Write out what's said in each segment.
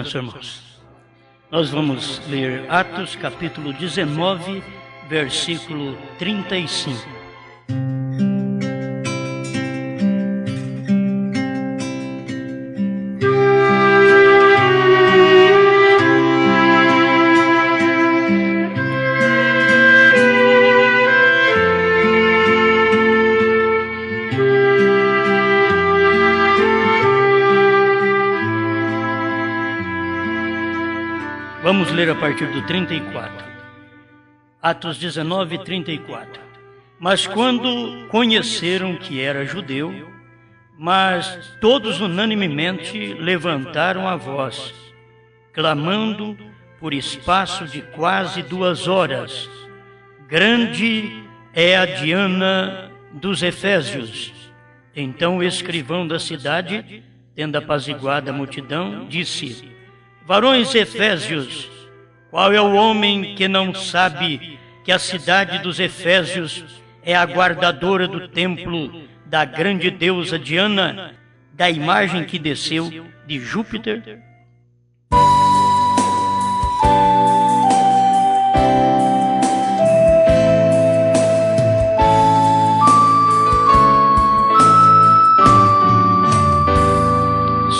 abençoe, irmãos. Nós vamos ler Atos capítulo 19, versículo 35. Vamos ler a partir do 34. Atos 19, 34. Mas quando conheceram que era judeu, mas todos unanimemente levantaram a voz, clamando por espaço de quase 2 horas: grande é a Diana dos Efésios. Então o escrivão da cidade, tendo apaziguado a multidão, disse: varões Efésios, qual é o homem que não sabe que a cidade dos Efésios é a guardadora do templo da grande deusa Diana, da imagem que desceu de Júpiter?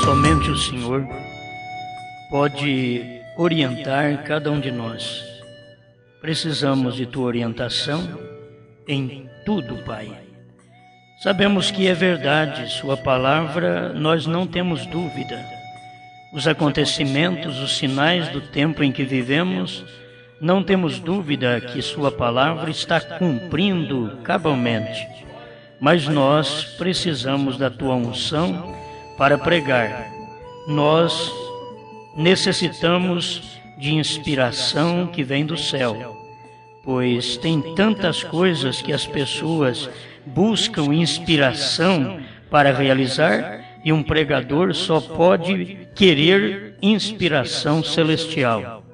Somente o Senhor pode orientar cada um de nós. Precisamos de tua orientação em tudo, Pai. Sabemos que é verdade, sua palavra, nós não temos dúvida. Os acontecimentos, os sinais do tempo em que vivemos, não temos dúvida que sua palavra está cumprindo cabalmente. Mas nós precisamos da tua unção para pregar. Nós necessitamos de inspiração que vem do céu, pois tem tantas coisas que as pessoas buscam inspiração para realizar, e um pregador só pode querer inspiração celestial.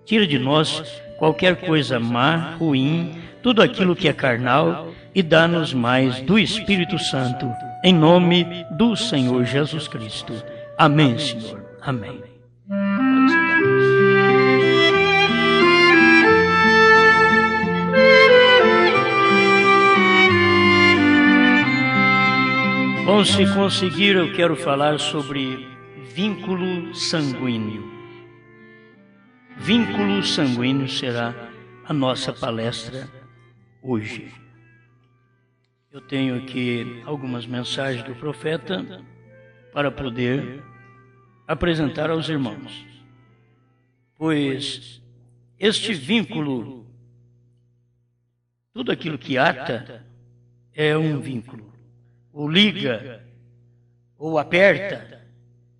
Tira de nós qualquer coisa má, ruim, tudo aquilo que é carnal, e dá-nos mais do Espírito Santo, em nome do Senhor Jesus Cristo. Amém, Senhor. Amém. Bom, se conseguir, eu quero falar sobre vínculo sanguíneo. Vínculo sanguíneo será a nossa palestra hoje. Eu tenho aqui algumas mensagens do profeta para poder apresentar aos irmãos. Pois este vínculo, tudo aquilo que ata é um vínculo. Ou liga, ou aperta,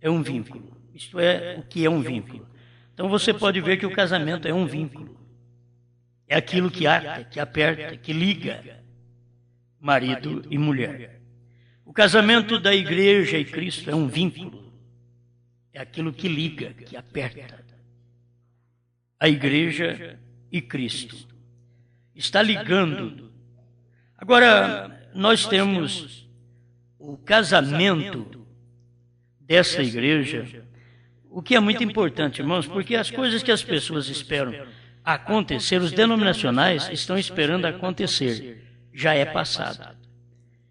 é um vínculo. Isto é o que é um vínculo. Então você pode ver que o casamento é um vínculo. É aquilo que ata, que aperta, que liga marido e mulher. O casamento da igreja e Cristo é um vínculo. É aquilo que liga, que aperta. A igreja e Cristo. Está ligando. Agora, nós temos o casamento dessa igreja, o que é muito importante, irmãos, porque as coisas que as pessoas esperam acontecer, os denominacionais estão esperando acontecer, já é passado.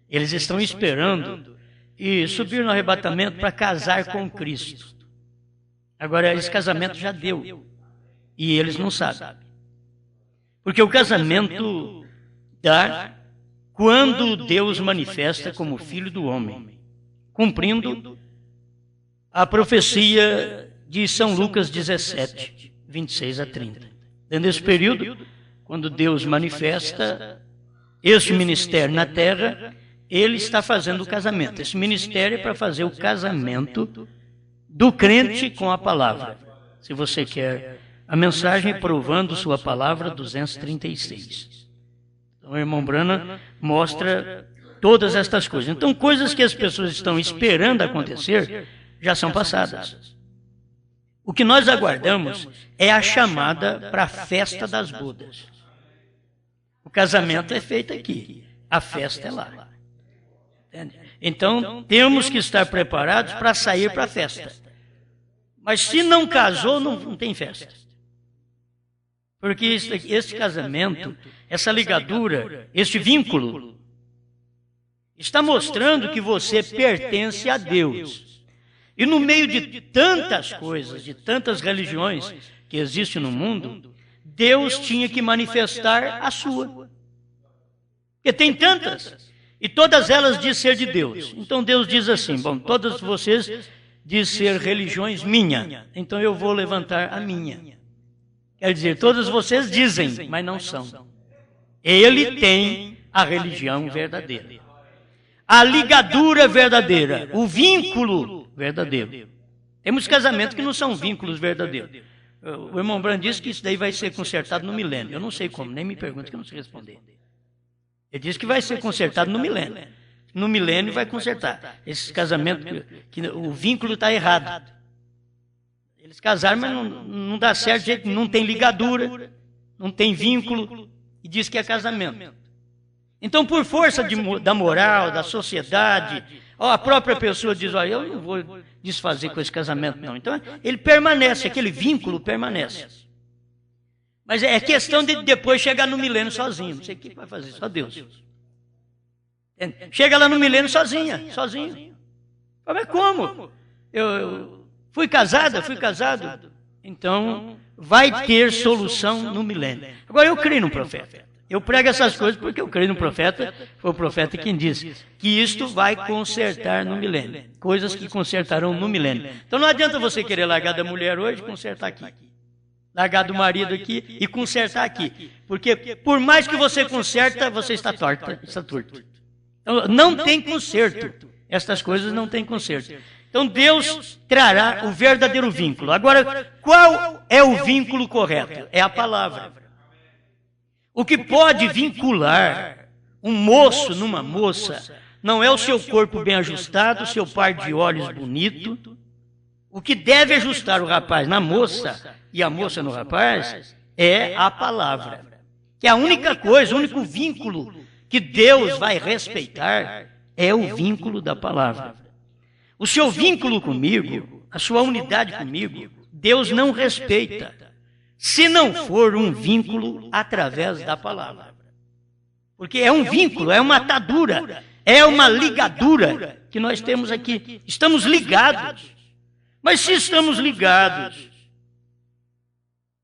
Eles estão esperando e subir no arrebatamento para casar com Cristo. Agora, esse casamento já deu e eles não sabem. Porque o casamento dá quando Deus manifesta como Filho do Homem, cumprindo a profecia de São Lucas 17, 26 a 30. Dentro desse período, quando Deus manifesta este ministério na terra, Ele está fazendo o casamento. Esse ministério é para fazer o casamento do crente com a palavra. Se você quer a mensagem provando sua palavra, 236. Então, o irmão Branham mostra todas estas coisas. Então, coisas que as pessoas estão esperando acontecer já são passadas. O que nós aguardamos é a chamada para a festa das bodas. O casamento é feito aqui, a festa é lá. Entende? Então, temos que estar preparados para sair para a festa. Mas se não casou, não tem festa. Porque este casamento, essa ligadura, este vínculo, está mostrando que você pertence a Deus. E no meio de tantas coisas, de tantas religiões que existem no mundo, Deus tinha que manifestar a sua. Porque tem tantas. E todas elas dizem ser de Deus. Então Deus diz assim, bom, todas vocês dizem ser religiões minha. Então eu vou levantar a minha. Quer dizer, todas vocês dizem, mas não são. Ele tem a religião verdadeira. A ligadura verdadeira. O vínculo verdadeiro. Temos casamentos que não são vínculos verdadeiros. O irmão Brandt disse que isso daí vai ser consertado no milênio. Eu não sei como, nem me pergunte que eu não sei responder. Ele disse que vai ser consertado no milênio. No milênio vai consertar. Esses casamentos, que o vínculo está errado. Eles casaram, mas não dá certo, não tem ligadura, não tem vínculo, e diz que é casamento. Então, por força da moral, da sociedade, a própria pessoa diz, olha, eu não vou desfazer com esse casamento, não. Então, ele permanece, aquele vínculo permanece. Mas é questão de depois chegar no milênio sozinho. Não sei o que vai fazer, só Deus. Chega lá no milênio sozinho. Mas como? Eu fui casada, fui casado. Então, vai ter solução no milênio. Agora, eu creio no profeta. Eu prego essas coisas porque eu creio no profeta. Foi o profeta quem disse que isto vai consertar no milênio. Coisas que consertarão no milênio. Então, não adianta você querer largar da mulher hoje e consertar aqui. Largar do marido aqui e consertar aqui. Porque por mais que você conserta, você está torto. Então, não tem conserto. Estas coisas não têm conserto. Então Deus trará o verdadeiro vínculo. Agora, qual é o vínculo correto? É a palavra. O que pode vincular um moço numa moça não é o seu corpo bem ajustado, o seu par de olhos bonito. O que deve ajustar o rapaz na moça e a moça no rapaz é a palavra. Que é a única coisa, o único vínculo que Deus vai respeitar é o vínculo da palavra. O seu vínculo comigo, a sua unidade comigo, Deus não respeita, se não for um vínculo através da palavra. Porque é um vínculo, é uma atadura, é uma ligadura que nós temos aqui. Estamos ligados. Mas se estamos ligados,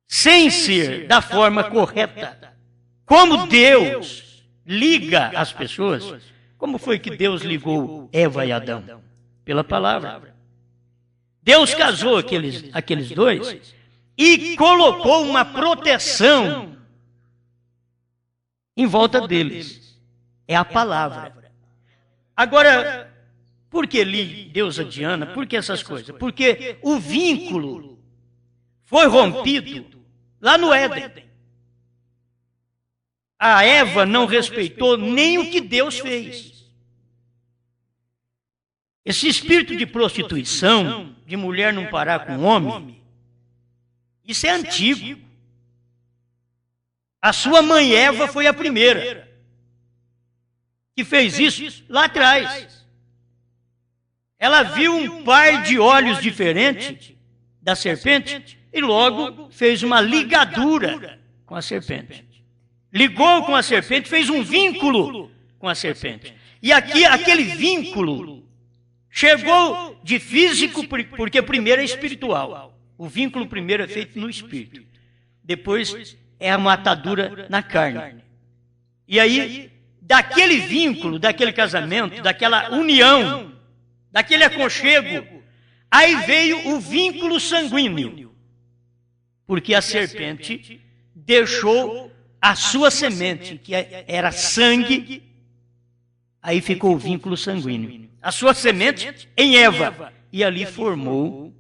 sem ser da forma correta, como Deus liga as pessoas, como foi que Deus ligou Eva e Adão? Pela palavra. Deus casou aqueles dois e colocou uma proteção em volta deles. É a palavra. Agora, por que deusa Diana? Por que essas coisas? Porque o vínculo foi rompido lá no Éden. A Eva não respeitou nem o que Deus fez. Esse espírito de prostituição, de mulher não parar com homem, isso é antigo. A sua mãe Eva foi a primeira que fez isso lá atrás. Ela viu um par de olhos diferentes da serpente e logo fez uma ligadura com a serpente. Ligou com a serpente, fez um vínculo com a serpente. E aqui, aquele vínculo chegou de físico, porque primeiro é espiritual. O vínculo primeiro é feito no espírito. Depois é a matadura na carne. E aí, daquele vínculo, daquele casamento, daquela união, daquele aconchego, aí veio o vínculo sanguíneo. Porque a serpente deixou a sua semente, que era sangue, aí ficou o vínculo sanguíneo. A sua semente em Eva. E ali formou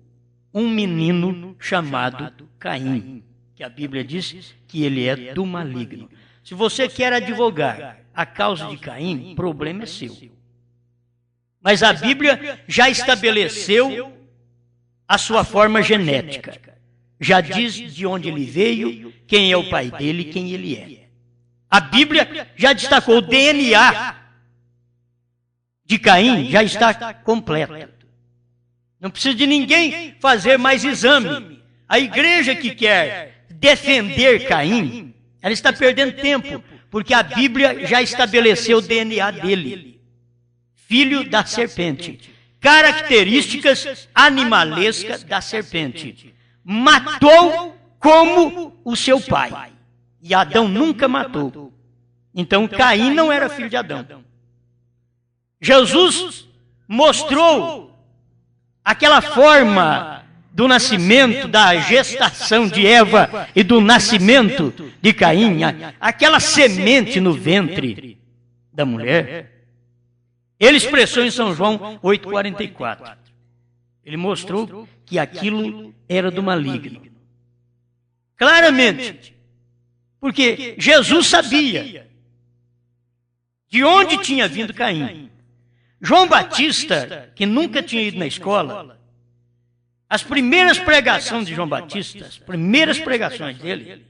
um menino chamado Caim, que a Bíblia diz que ele é do maligno. Se você quer advogar a causa de Caim, o problema é seu. Mas a Bíblia já estabeleceu a sua forma genética. Já diz de onde ele veio, quem é o pai dele e quem ele é. A Bíblia já destacou o DNA de Caim, já está completo. Não precisa de ninguém fazer mais exame. A igreja que quer defender Caim, ela está perdendo tempo, porque a Bíblia já estabeleceu o DNA dele. Filho da serpente. Características animalescas da serpente. Matou como o seu pai. E Adão nunca matou. Então Caim não era filho de Adão. Jesus mostrou aquela forma do nascimento, da gestação de Eva e do nascimento de Caim, aquela semente no ventre da mulher. Ele expressou em São João 8,44. Ele mostrou que aquilo era do maligno. Claramente. Porque Jesus sabia de onde tinha vindo Caim. João Batista, que nunca tinha ido na escola, as primeiras pregações de João Batista, as primeiras pregações dele,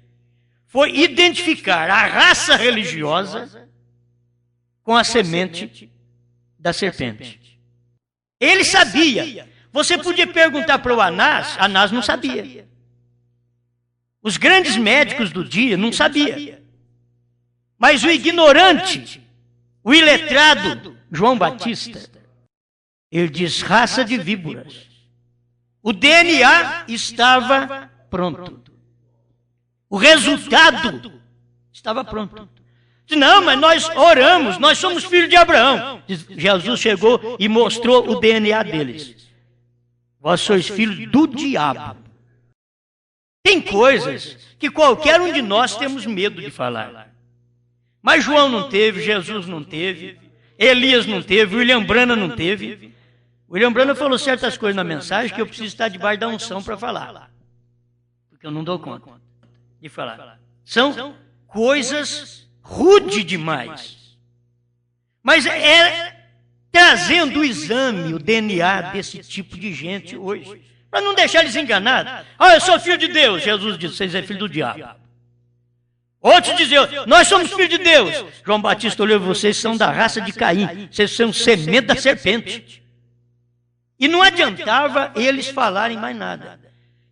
foi identificar a raça religiosa com a semente da serpente. Ele sabia. Você podia perguntar para o Anás, Anás não sabia. Os grandes médicos do dia não sabiam. Mas o ignorante, o iletrado, João Batista, ele diz raça de víboras. O DNA estava pronto. O resultado estava pronto. Não, mas nós oramos, nós somos filhos de Abraão. Jesus chegou e mostrou o DNA deles. Vós sois filhos do diabo. Tem coisas que qualquer um de nós temos medo de falar. Mas João não teve, Jesus não teve, Elias não teve, William Branham não teve. William Branham falou certas coisas na mensagem que eu preciso estar debaixo da unção para falar. Porque eu não dou conta de falar. São coisas rudes demais. Mas é trazendo o exame, o DNA desse tipo de gente hoje. Para não deixar eles enganados. Eu sou filho de Deus. Jesus disse, vocês são filho do diabo. Outros diziam, nós somos filhos de Deus. João Batista olhou, vocês são da raça de Caim. Vocês são semente da serpente. E não adiantava eles falarem mais nada.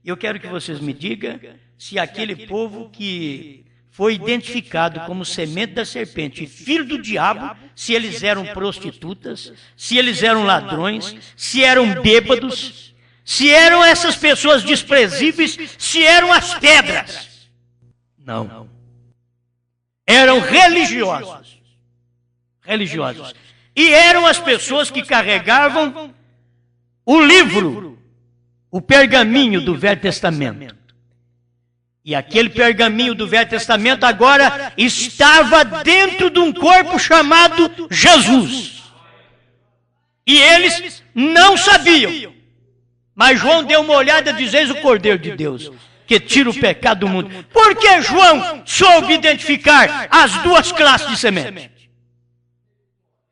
Eu quero que vocês me digam se aquele povo que foi identificado como semente da serpente, filho do diabo, se eles eram prostitutas, se eles eram ladrões, se eram bêbados, se eram essas pessoas desprezíveis, se eram as pedras. Não. Eram religiosos. Religiosos. E eram as pessoas que carregavam o livro, o pergaminho do Velho Testamento. E aquele pergaminho do Velho Testamento agora estava dentro de um corpo chamado Jesus. E eles não sabiam. Mas João deu uma olhada e diz, eis o Cordeiro de Deus, que tira o pecado do mundo. Por que João soube identificar as duas classes de semente?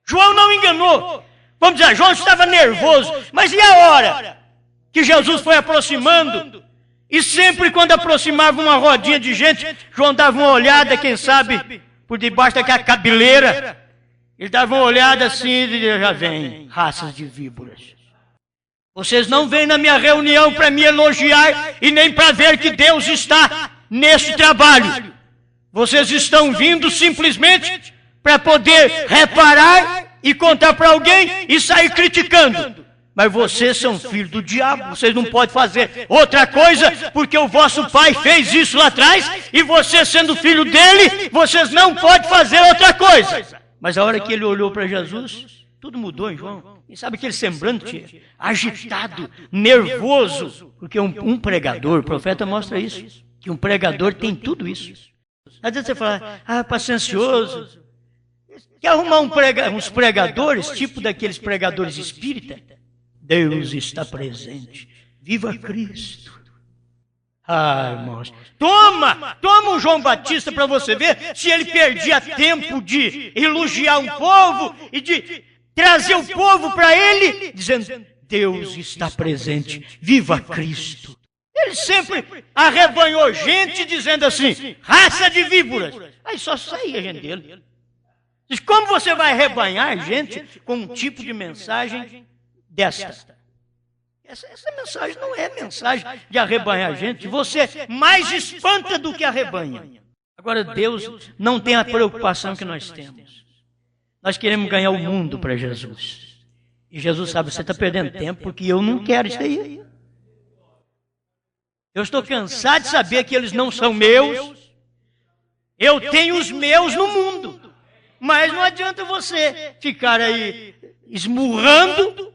João não enganou. Vamos dizer, João estava nervoso. Mas e a hora que Jesus foi aproximando? E sempre quando aproximava uma rodinha de gente, João dava uma olhada, quem sabe, por debaixo daquela cabeleira. Ele dava uma olhada assim e já vem, raças de víboras. Vocês não vêm na minha reunião para me elogiar e nem para ver que Deus está nesse trabalho. Vocês estão vindo simplesmente para poder reparar e contar para alguém e sair criticando. Mas vocês são filhos do diabo, vocês não podem fazer outra coisa, porque o vosso pai fez isso lá atrás, e você sendo filho dele, vocês não podem fazer outra coisa. Mas a hora que ele olhou para Jesus, tudo mudou em João. E sabe aquele semblante agitado, nervoso, porque um pregador, o profeta mostra isso, que um pregador tem tudo isso. Às vezes você fala, paciencioso, quer arrumar uns pregadores, tipo daqueles pregadores espíritas? Deus está presente. Viva Cristo. Irmãos. Toma um João Batista para você ver se ele perdia tempo de elogiar um povo e de trazer o povo para ele, dizendo, Deus está presente. Viva Cristo. Ele sempre arrebanhou gente dizendo assim, raça de víboras. Aí só saía gente dele. Diz, como você vai arrebanhar gente com um tipo de mensagem desta? Essa mensagem não é mensagem de arrebanhar gente. Você mais espanta do que arrebanha. Agora, Deus não tem a preocupação que nós temos. Nós queremos ganhar o mundo para Jesus. E Jesus sabe, você está perdendo tempo porque eu não quero isso aí. Eu estou cansado de saber que eles não são meus. Eu tenho os meus no mundo. Mas não adianta você ficar aí esmurrando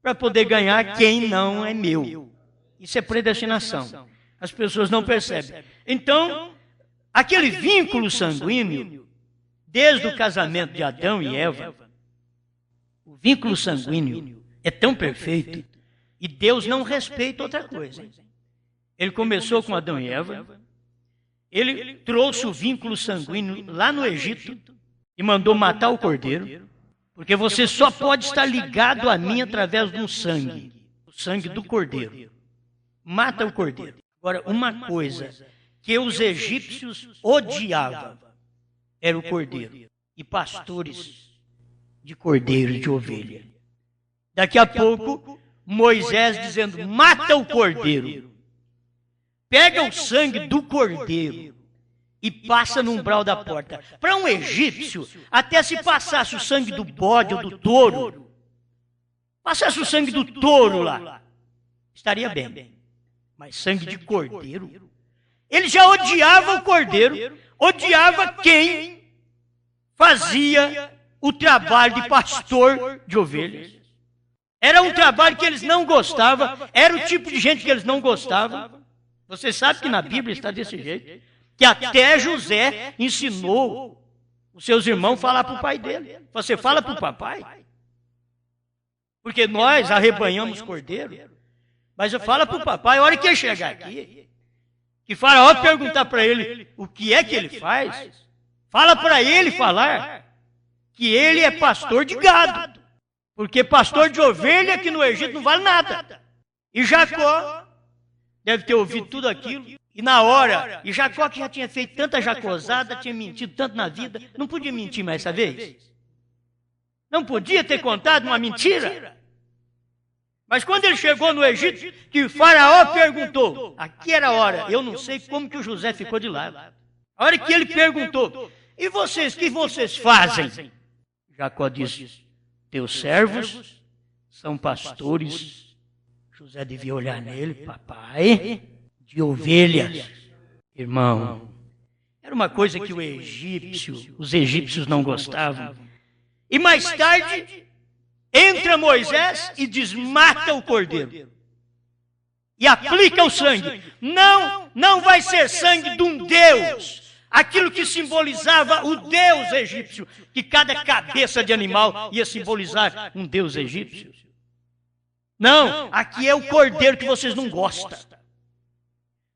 para poder ganhar quem não é meu. Isso é predestinação. As pessoas não percebem. Então, aquele vínculo sanguíneo, desde o casamento de Adão e Eva, o vínculo sanguíneo é tão perfeito e Deus não respeita outra coisa. Ele começou com Adão e Eva, ele trouxe o vínculo sanguíneo lá no Egito e mandou matar o cordeiro, porque você só pode estar ligado a mim através de um sangue, o sangue do cordeiro. Mata o cordeiro. Agora, uma coisa que os egípcios odiavam era o cordeiro e pastores de cordeiro de ovelha. Daqui a pouco, Moisés dizendo, mata o cordeiro. Pega o sangue do cordeiro e passa no umbral da porta. Para um egípcio, até se passasse o sangue do bode ou do touro, passasse o sangue do touro lá, estaria bem. Mas sangue de cordeiro? Ele já odiava o cordeiro, odiava quem fazia o trabalho de pastor de ovelhas. Era um trabalho que eles não gostavam, era o tipo de gente que eles não gostavam. Você sabe que na Bíblia está desse jeito, que até José ensinou os seus irmãos a falar para o pai dele. Você fala para o papai, porque nós arrebanhamos cordeiro, mas eu falo para o papai, a hora que ele chegar aqui, que Faraó perguntar para ele o que é que ele faz, fala para ele falar que ele é pastor de gado, porque pastor de ovelha aqui no Egito não vale nada. E Jacó deve ter ouvido tudo aquilo, e na hora, e Jacó que já tinha feito tanta jacosada, tinha mentido tanto na vida, não podia mentir mais essa vez. Não podia ter contado uma mentira. Mas quando ele chegou no Egito, que o Faraó perguntou, aqui era a hora, eu não sei como que o José ficou de lado. A hora que ele perguntou, e vocês, o que vocês fazem? Jacó disse, teus servos são pastores. José devia olhar nele, papai, de ovelhas. Irmão, era uma coisa que os egípcios não gostavam. E mais tarde, entra Moisés e diz, mata o cordeiro. E aplica o sangue. Não vai ser sangue de um Deus. Aquilo que simbolizava o Deus egípcio, que cada cabeça de animal ia simbolizar um Deus egípcio. Não, aqui é o cordeiro que vocês não gostam.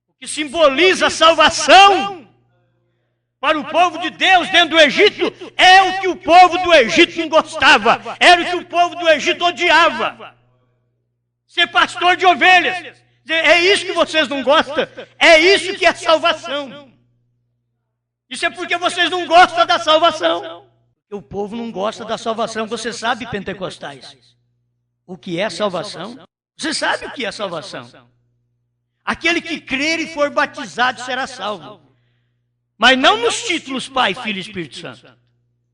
O que simboliza a salvação para o povo de Deus dentro do Egito é o que o povo do Egito não gostava. Era o que o povo do Egito odiava. Ser pastor de ovelhas. É isso que vocês não gostam. É isso que é salvação. Isso é porque vocês não gostam da salvação. O povo não gosta da salvação. Você sabe, pentecostais, o que é salvação? Você sabe o que é salvação? Aquele que crer e for batizado será salvo. Mas não nos títulos Pai, Filho e Espírito Santo.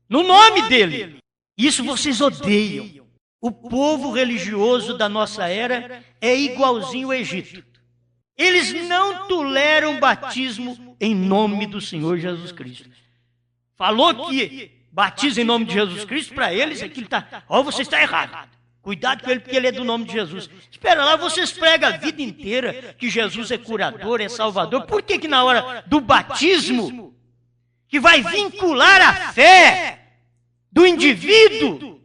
No nome dele. Isso vocês odeiam. O povo religioso da nossa era é igualzinho ao Egito. Eles não toleram batismo em nome do Senhor Jesus Cristo. Falou que batiza em nome de Jesus Cristo, para eles aquilo está... você está errado. Cuidado com ele, porque ele é do nome de Jesus. Espera lá, vocês pregam a vida inteira que Jesus é curador, é salvador. Por que na hora do batismo, que vai vincular a fé do indivíduo,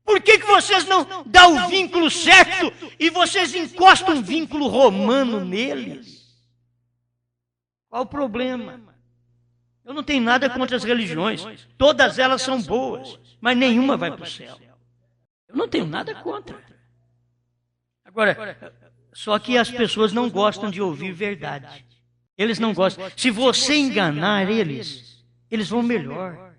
por que vocês não dão o vínculo certo e vocês encostam um vínculo romano neles? Qual o problema? Eu não tenho nada contra as religiões. Todas elas são boas, mas nenhuma vai para o céu. Eu não tenho nada contra. Agora, só que as pessoas não gostam de ouvir verdade. Eles não gostam. Se você enganar eles, eles vão melhor.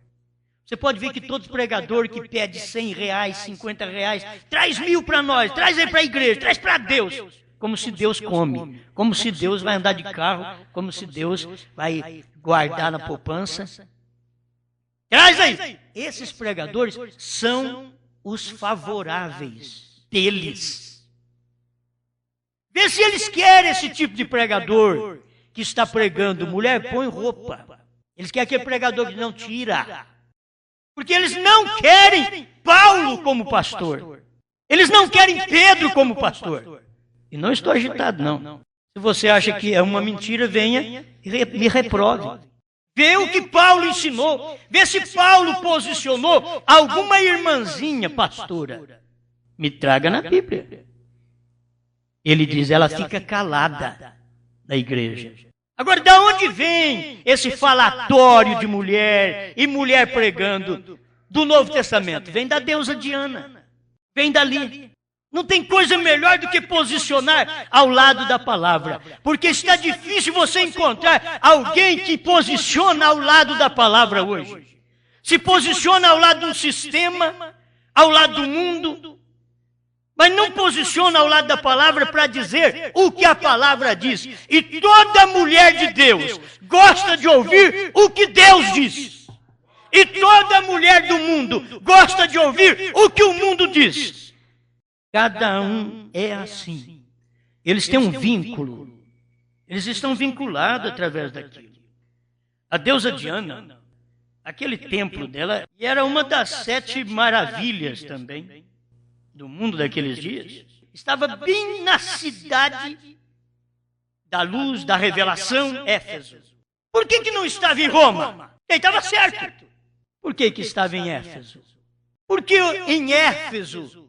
Você pode ver que todo pregador que pede R$100, R$50, traz 1.000 para nós, traz aí para a igreja, traz para Deus. Como se Deus come, como se Deus vai andar de carro, como se Deus vai guardar na poupança. Traz aí! Esses pregadores são os favoráveis deles. Vê se eles querem esse tipo de pregador que está pregando. Mulher, põe roupa. Eles querem aquele pregador que não tira. Porque eles não querem Paulo como pastor. Eles não querem Pedro como pastor. E não estou agitado, não. Se você acha que é uma mentira, venha e me reprove. Vê o que Paulo ensinou. Vê se Paulo posicionou alguma irmãzinha pastora. Me traga na Bíblia. Ele diz, ela fica calada na igreja. Agora, de onde vem esse falatório de mulher e mulher pregando do Novo Testamento? Vem da deusa Diana. Vem dali. Não tem coisa melhor do que posicionar ao lado da palavra. Porque está difícil você encontrar alguém que posiciona ao lado da palavra hoje. Se posiciona ao lado do sistema, ao lado do mundo, mas não posiciona ao lado da palavra para dizer o que a palavra diz. E toda mulher de Deus gosta de ouvir o que Deus diz. E toda mulher do mundo gosta de ouvir o que o mundo diz. Cada um é assim. Eles têm um vínculo. Eles estão vinculados através daquilo. A deusa Diana, aquele templo dela, era uma das 7 maravilhas também do mundo daqueles dias. Estava bem na cidade da luz, da revelação, Éfeso. Por que não estava em Roma? Ele estava certo. Por que estava em Éfeso? Porque em Éfeso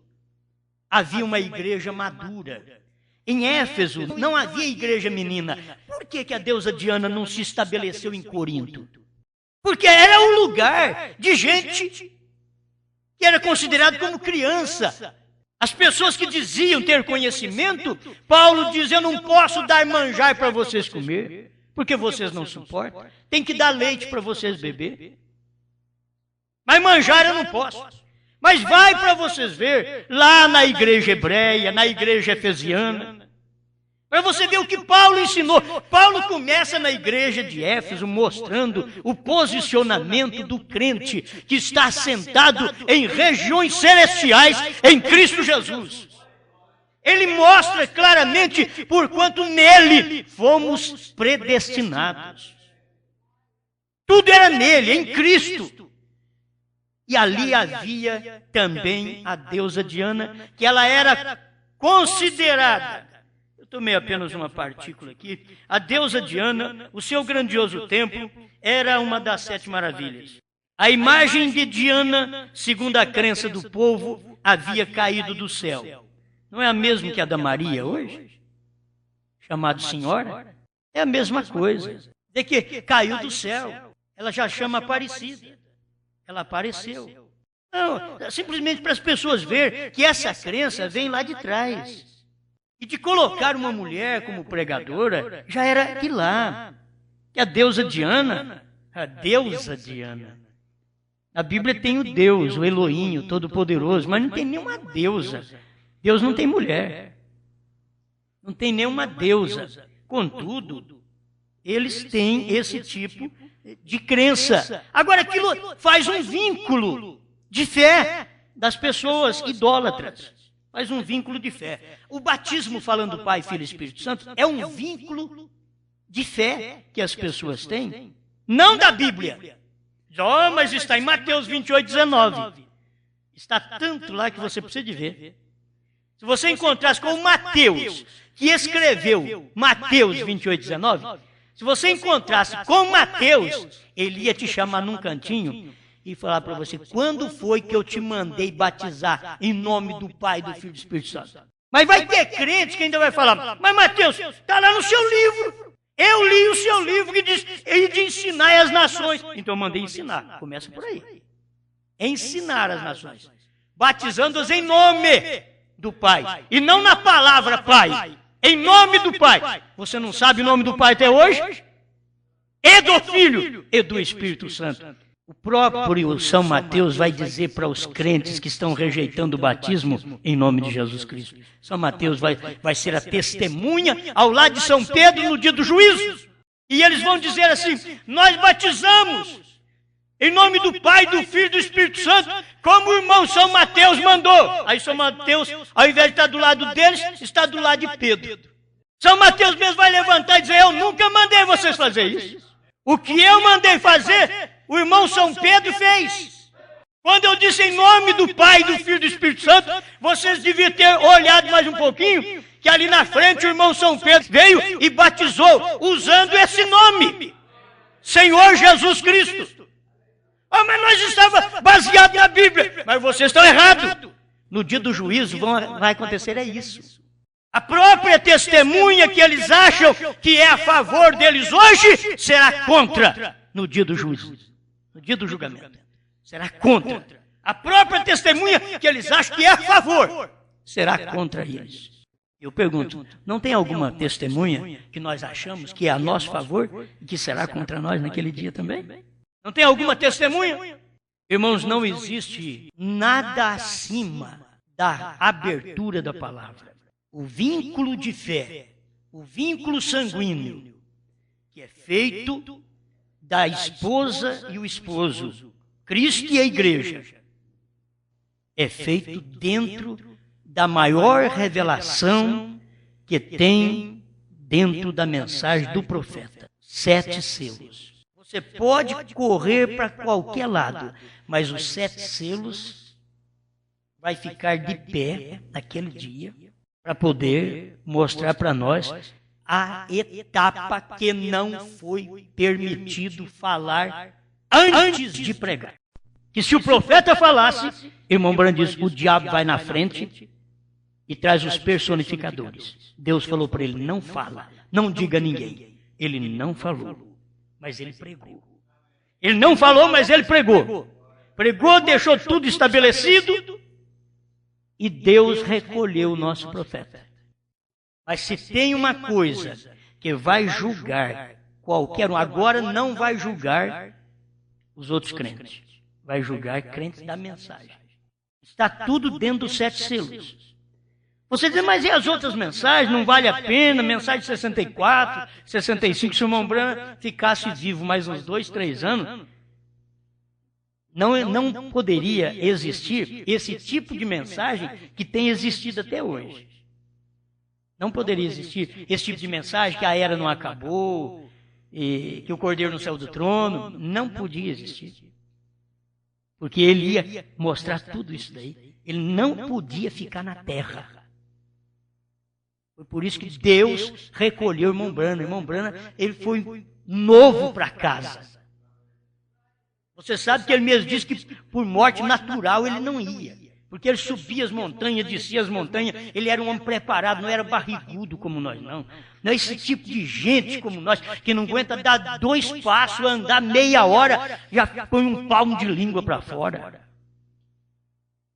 havia uma igreja madura. Em Éfeso não havia igreja menina. Por que a deusa Diana não se estabeleceu em Corinto? Porque era um lugar de gente que era considerado como criança. As pessoas que diziam ter conhecimento, Paulo diz, eu não posso dar manjar para vocês comer, porque vocês não suportam. Tem que dar leite para vocês beber. Mas manjar eu não posso. Mas vai para vocês ver, lá na igreja hebreia, na igreja efesiana, para você ver o que Paulo ensinou. Paulo começa na igreja de Éfeso mostrando o posicionamento do crente que está sentado em regiões celestiais em Cristo Jesus. Ele mostra claramente porquanto nele fomos predestinados. Tudo era nele, em Cristo. E ali havia também a deusa Diana, que ela era considerada, eu tomei apenas uma partícula aqui, a deusa Diana, o seu grandioso templo, era uma das 7 maravilhas. A imagem de Diana, segundo a crença do povo, havia caído do céu. Não é a mesma que a da Maria hoje? Chamada Senhora? É a mesma coisa. De que caiu do céu. Ela já chama Aparecida. Ela apareceu. Não, simplesmente para as pessoas verem que essa crença vem lá de trás. E de colocar uma mulher como pregadora, já era de lá. Que a deusa Diana, a Bíblia tem o Deus, o Elohim, o Todo-Poderoso, mas não tem nenhuma deusa. Deus não tem mulher. Não tem nenhuma deusa. Contudo, eles têm esse tipo de crença. Agora, aquilo faz um vínculo de fé das pessoas idólatras. Faz um vínculo de fé. O batismo, falando Pai, Filho e Espírito Santo, é um vínculo de fé que as pessoas têm, não da Bíblia. Oh, mas está em Mateus 28:19. Está tanto lá que você precisa de ver. Se você encontrasse com o Mateus, que escreveu Mateus 28:19, se você encontrasse com Mateus, ele ia te chamar num cantinho e falar para você, quando foi que eu te mandei batizar em nome do Pai, do Filho e do Espírito Santo? Mas vai ter crente que ainda vai falar, mas Mateus, está lá no seu livro. Eu li o seu livro que diz, e de ensinar as nações. Então eu mandei ensinar, começa por aí. Ensinar as nações, batizando-as em nome do Pai, e não na palavra Pai. Em nome do Pai. Você não sabe o nome do Pai até hoje? E do Filho e do Espírito Santo. O próprio São Mateus vai dizer para os crentes que estão rejeitando o batismo em nome de Jesus Cristo. São Mateus vai ser a testemunha ao lado de São Pedro no dia do juízo. E eles vão dizer assim: nós batizamos em nome do Pai, do Filho e do Espírito Santo, como o irmão São Mateus mandou. Aí São Mateus, ao invés de estar do lado deles, está do lado de Pedro. São Mateus mesmo vai levantar e dizer: eu nunca mandei vocês fazer isso. O que eu mandei fazer, o irmão São Pedro fez. Quando eu disse em nome do Pai, do Filho e do Espírito Santo, vocês deviam ter olhado mais um pouquinho, que ali na frente o irmão São Pedro veio e batizou, usando esse nome: Senhor Jesus Cristo. Ah, mas nós estávamos baseados na Bíblia. Mas vocês estão errados. No dia do juízo vai acontecer isso. A própria testemunha que eles acham que é a favor deles hoje, será contra no dia do juízo. No dia do julgamento. Será contra. A própria testemunha que eles acham que é a favor, será contra eles. Eu pergunto, não tem alguma testemunha que nós achamos que é a nosso favor e que será contra nós naquele dia também? Não tem alguma testemunha? Irmãos, não existe nada acima da abertura da palavra. O vínculo de fé, o vínculo sanguíneo, que é feito da esposa e o esposo, Cristo e a igreja, é feito dentro da maior revelação que tem dentro da mensagem do profeta. 7 selos. Você pode correr para qualquer lado, mas os 7 selos vai ficar de pé naquele dia para poder mostrar para nós a etapa que não foi permitido falar antes de pregar. Que se o profeta falasse, irmão Branham diz, o diabo vai na frente e traz os personificadores. Deus falou para ele: não fala, não diga a ninguém. Ele não falou, mas ele pregou. Ele não falou, mas ele pregou. Pregou, deixou tudo estabelecido e Deus recolheu o nosso profeta. Mas se tem uma coisa que vai julgar qualquer um, agora não vai julgar os outros crentes, vai julgar crentes da mensagem. Está tudo dentro dos 7 selos. Você diz, mas e as outras mensagens? Não vale a pena, mensagem 64, 65, se o irmão Branham ficasse vivo mais uns 2, 3 anos, não poderia existir esse tipo de mensagem que tem existido até hoje. Não poderia existir esse tipo de mensagem que a era não acabou, e que o Cordeiro não saiu do trono. Não podia existir. Porque ele ia mostrar tudo isso daí. Ele não podia ficar na terra. Foi por isso que Deus recolheu o irmão Branham. O irmão Branham, ele foi novo para casa. Você sabe que ele mesmo disse que por morte natural ele não ia. Porque ele subia as montanhas, descia as montanhas. Ele era um homem preparado, não era barrigudo como nós, não. Não é esse tipo de gente como nós, que não aguenta dar 2 passos, andar meia hora, já põe um palmo de língua para fora.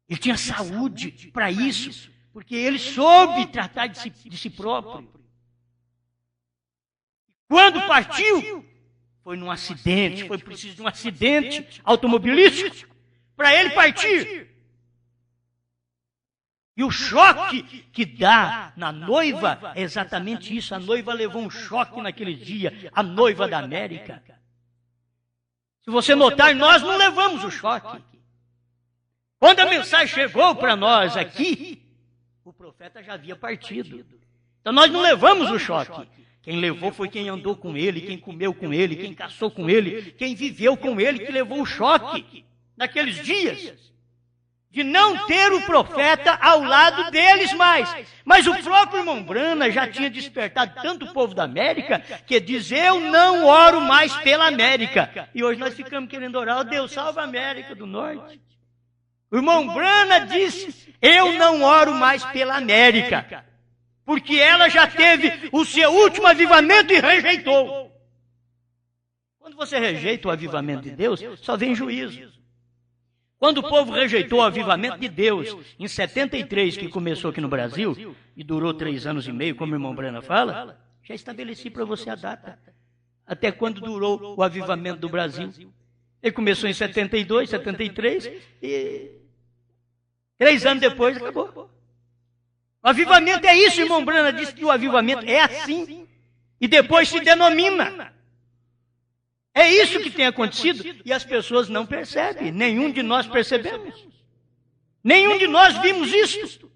Ele tinha saúde para isso. Porque ele soube tratar de si próprio. Quando partiu, foi num acidente, foi preciso de um acidente automobilístico para ele partir. E o choque que dá na noiva é exatamente isso. A noiva levou um choque naquele dia, a noiva da América. Se você notar, nós não levamos o choque. Quando a mensagem chegou para nós aqui, o profeta já havia partido. Então nós não levamos o choque. Quem levou foi quem andou com ele, quem comeu com ele, quem caçou com ele, quem viveu com ele, que levou o choque naqueles dias de não ter o profeta ao lado deles mais. Mas o próprio irmão Branham já tinha despertado tanto o povo da América que diz: eu não oro mais pela América. E hoje nós ficamos querendo orar: oh, Deus, salva a América do Norte. O irmão Branham disse: eu não oro mais pela América, porque ela já teve o seu último avivamento e rejeitou. Quando você rejeita o avivamento de Deus, só vem juízo. Quando o povo rejeitou o avivamento de Deus, em 73, que começou aqui no Brasil, e durou 3 anos e meio, como o irmão Branham fala, já estabeleci para você a data. Até quando durou o avivamento do Brasil. Ele começou em 72, 73 e 3 anos depois acabou. O avivamento é isso, irmão Brana disse que o avivamento é assim. E depois se denomina. É isso que tem acontecido e as pessoas não percebem. Nenhum de nós percebemos. Nenhum de nós vimos isso.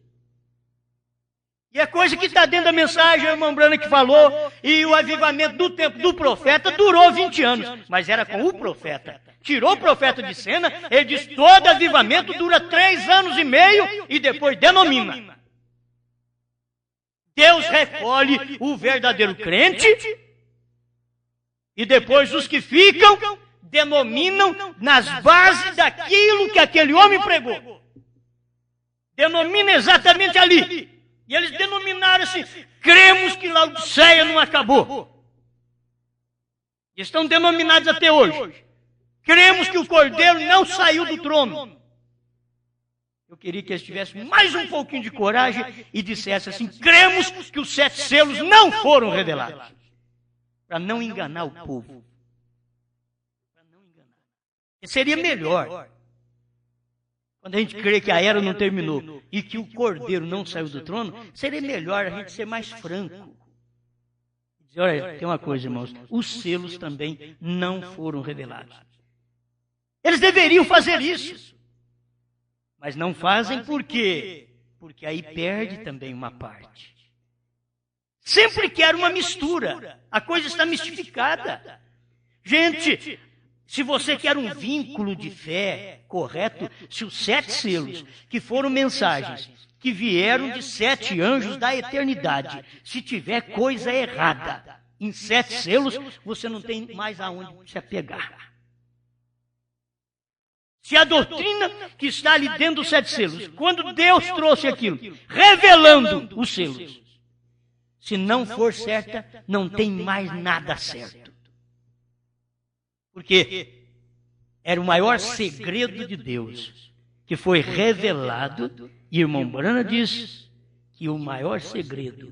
E é coisa que está dentro da mensagem, o irmão Brana que falou, e o avivamento do tempo do profeta durou 20 anos, mas era com o profeta. Tirou o profeta de cena, ele diz, todo avivamento dura 3 anos e meio e depois denomina. Deus recolhe o verdadeiro crente e depois os que ficam denominam nas bases daquilo que aquele homem pregou. Denomina exatamente ali. E eles denominaram assim, cremos que Laodiceia não acabou. E estão denominados até hoje. Cremos que o Cordeiro não saiu do trono. Eu queria que eles tivessem mais um pouquinho de coragem e dissessem assim, cremos que os 7 selos não foram revelados. Para não enganar o povo. E seria melhor. Quando a gente crê que a era não terminou e que o Cordeiro não saiu do trono, seria melhor a gente ser mais franco. Dizer, olha, tem uma coisa, irmãos, os selos também não foram revelados. Eles deveriam fazer isso. Mas não fazem por quê? Porque aí perde também uma parte. Sempre quer uma mistura. A coisa está mistificada. Gente, se você quer um vínculo de fé correto, se os 7 selos, que foram mensagens, que vieram de 7 anjos da eternidade, se tiver coisa errada em 7 selos, você não tem mais aonde se apegar. Se a doutrina que está ali dentro dos 7 selos, quando Deus trouxe aquilo, revelando os selos, se não for certa, não tem mais nada certo. Porque era o maior segredo de Deus, que foi revelado, e irmão Brana diz que o maior segredo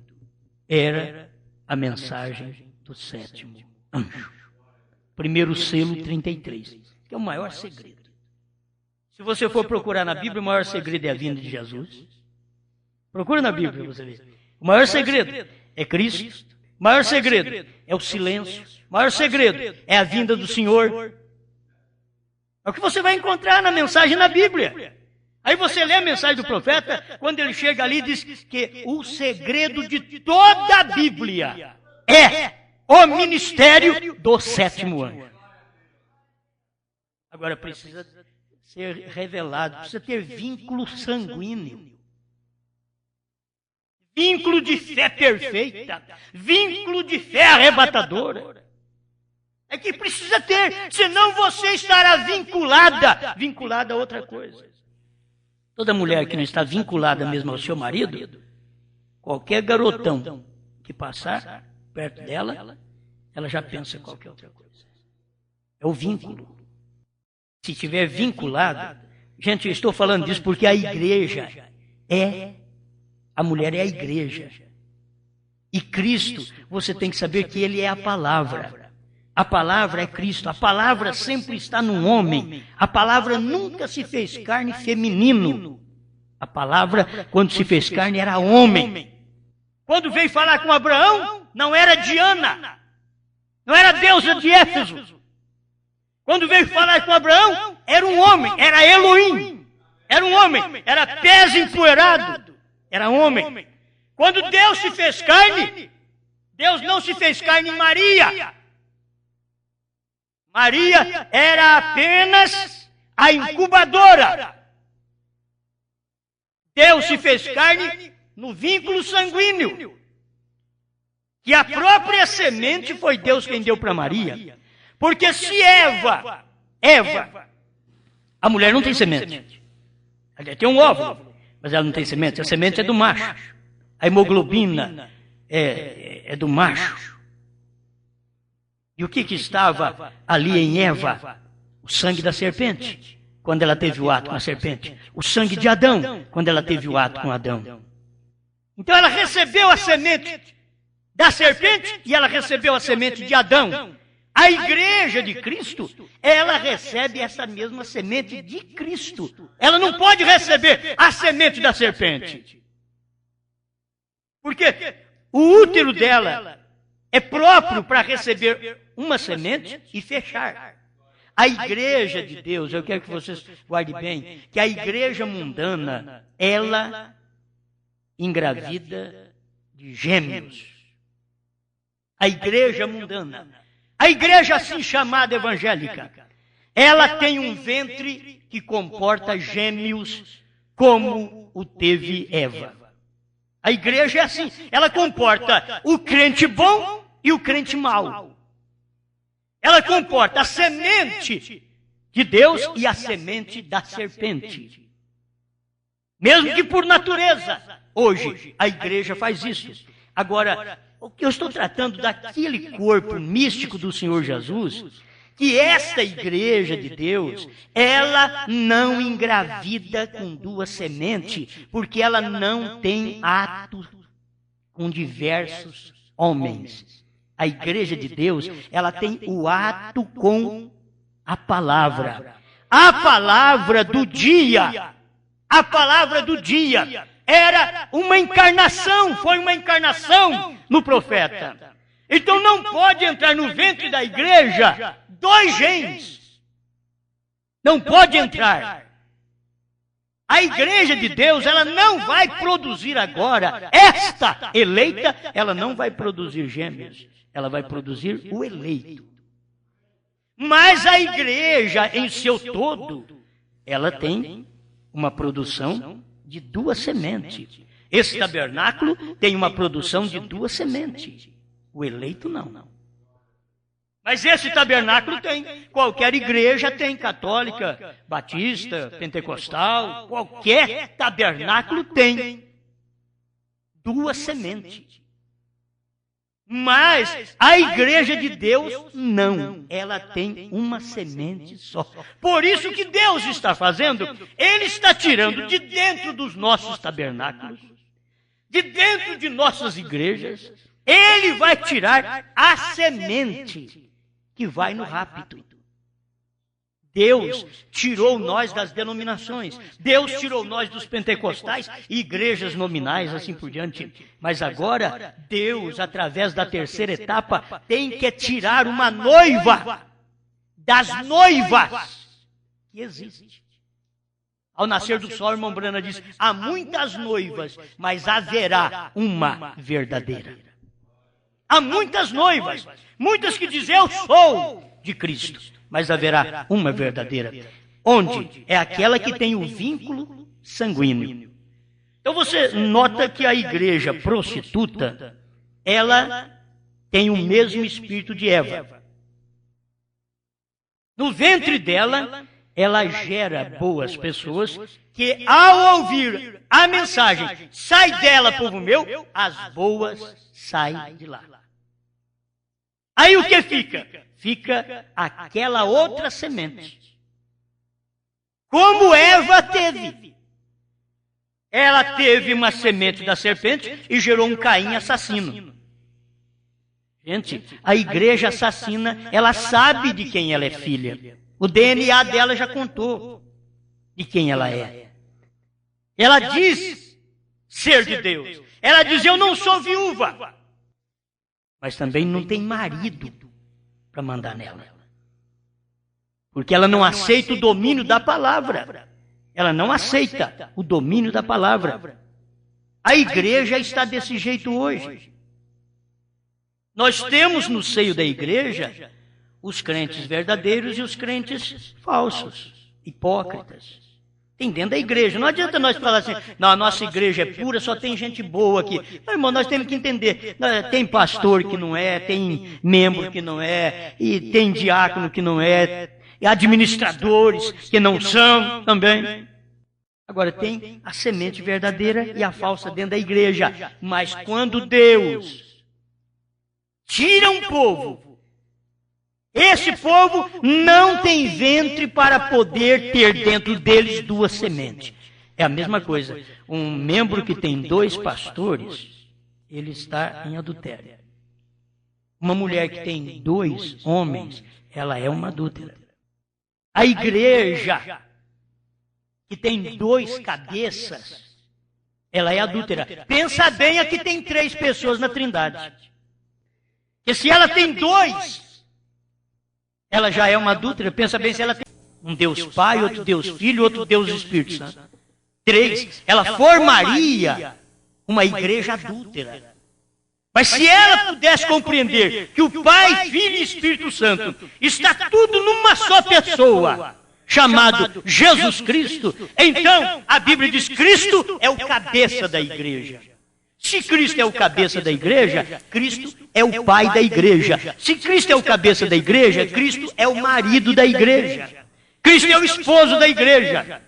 era a mensagem do 7º anjo. Primeiro selo 33, que é o maior segredo. Se você for procurar na Bíblia, o maior segredo é a vinda de Jesus. Procura na Bíblia, você vê. O maior segredo é Cristo. O maior segredo é o silêncio. O maior segredo é a vinda do Senhor. É o que você vai encontrar na mensagem na Bíblia. Aí você lê a mensagem do profeta, quando ele chega ali e diz que o segredo de toda a Bíblia é o ministério do 7º anjo. Agora precisa ser revelado, precisa ter vínculo sanguíneo. Vínculo de fé perfeita, vínculo de fé arrebatadora. É que precisa ter, senão você estará vinculada a outra coisa. Toda mulher que não está vinculada mesmo ao seu marido, qualquer garotão que passar perto dela, ela já pensa qualquer outra coisa. É o vínculo. Se estiver vinculado, gente, eu estou falando disso porque a igreja a mulher é a igreja. E Cristo, você tem que saber que Ele é a palavra. A palavra é Cristo. A palavra sempre está no homem. A palavra nunca se fez carne feminino. A palavra, quando se fez carne, era homem. Quando veio falar com Abraão, não era Diana. Não era a deusa de Éfeso. Quando veio falar com Abraão, era um homem. Era Elohim. Era um homem. Era pés empoeirado. Era homem. Quando Deus se fez carne, Deus não se fez carne em Maria. Maria era apenas a incubadora. Deus se fez carne no vínculo sanguíneo. Que a própria semente foi Deus quem deu para Maria. Porque se Eva, a mulher não tem semente. Ela tem um óvulo, mas ela não tem semente. A semente é do macho. A hemoglobina é do macho. E o que estava ali em Eva? O sangue da serpente, quando ela teve o ato com a serpente. O sangue de Adão, quando ela teve o ato com Adão. Então ela recebeu a semente da serpente e ela recebeu a semente de Adão. A igreja de Cristo, ela recebe essa mesma semente de Cristo. Ela não pode receber a semente da serpente. Porque o útero dela é próprio para receber uma semente e fechar. A igreja de Deus, eu quero que vocês guardem bem, que a igreja mundana, ela engravida de gêmeos. A igreja mundana, a igreja assim chamada evangélica, ela tem um ventre que comporta gêmeos como o teve Eva. A igreja é assim, ela comporta o crente bom e o crente mau. Ela comporta a semente de Deus e a semente da serpente. Mesmo que por natureza, hoje a igreja faz isso. Agora, o que eu estou tratando daquele corpo místico do Senhor Jesus, que esta igreja de Deus, ela não engravida com duas sementes, porque ela não tem ato com diversos homens. A igreja de Deus, ela tem o ato com a palavra. A palavra do dia. A palavra do dia era uma encarnação, foi uma encarnação no profeta. Então não pode entrar no ventre da igreja dois genes. Não pode entrar. A igreja de Deus, ela não vai produzir agora, esta eleita, ela não vai produzir gêmeos. Ela vai produzir o eleito. Mas a igreja em seu todo, ela tem uma produção de duas sementes. Esse tabernáculo tem uma produção de duas sementes. O eleito não. Mas esse tabernáculo tem. Qualquer igreja tem, católica, batista, pentecostal, qualquer tabernáculo tem duas sementes. Mas a igreja de Deus não, ela tem uma semente só. Por isso que Deus está fazendo, Ele está tirando de dentro dos nossos tabernáculos, de dentro de nossas igrejas, Ele vai tirar a semente que vai no rapto. Deus tirou nós das denominações, Deus tirou nós dos pentecostais e igrejas nominais, assim por diante. Mas agora, Deus, através da terceira etapa, tem que tirar uma noiva das noivas que existe. Ao nascer do sol, irmão Brana diz, há muitas noivas, mas haverá uma verdadeira. Há muitas noivas, muitas que dizem, eu sou de Cristo. Mas haverá uma verdadeira. Onde? É aquela que tem o vínculo sanguíneo. Então você nota que a igreja prostituta, ela tem o mesmo espírito de Eva. No ventre dela, ela gera boas pessoas que ao ouvir a mensagem, sai dela, povo meu, as boas saem de lá. Aí o que fica? Fica aquela outra semente. Como Eva teve. Ela teve uma semente da serpente e gerou um Caim assassino. Gente, a igreja assassina, ela sabe de quem ela é filha. O DNA dela já contou de quem ela é. Ela diz ser de Deus. Ela diz, eu não sou viúva. Mas também não tem marido para mandar nela. Porque ela não aceita o domínio da palavra. Ela não aceita o domínio da palavra. A igreja está desse jeito hoje. Nós temos no seio da igreja os crentes verdadeiros e os crentes falsos, hipócritas. Tem dentro da igreja. Não adianta nós falar assim, não, a nossa igreja é pura, só tem gente boa aqui. Não, irmão, nós temos que entender. Tem pastor que não é, tem membro que não é, e tem diácono que não é, e administradores que não são também. Agora, tem a semente verdadeira e a falsa dentro da igreja. Mas quando Deus tira um povo, esse povo não tem ventre para poder ter dentro deles duas sementes. É a mesma coisa. Um membro que tem dois pastores, ele está em adultério. Uma mulher que tem 2 homens, ela é uma adúltera. A igreja que tem 2 cabeças, ela é adúltera. Pensa bem, aqui tem 3 pessoas na Trindade. E se ela tem 2, ela já é uma adúltera. Pensa bem, se ela tem um Deus Pai, outro Deus Filho, outro Deus Espírito Santo. 3, ela formaria uma igreja adúltera. Mas se ela pudesse compreender que o Pai, Filho e Espírito Santo está tudo numa só pessoa, chamado Jesus Cristo, então a Bíblia diz: Cristo é o cabeça da igreja. Se Cristo é o cabeça da igreja, Cristo é o pai da igreja. Se Cristo é o cabeça da igreja, Cristo é o marido da igreja. Cristo é o esposo da igreja.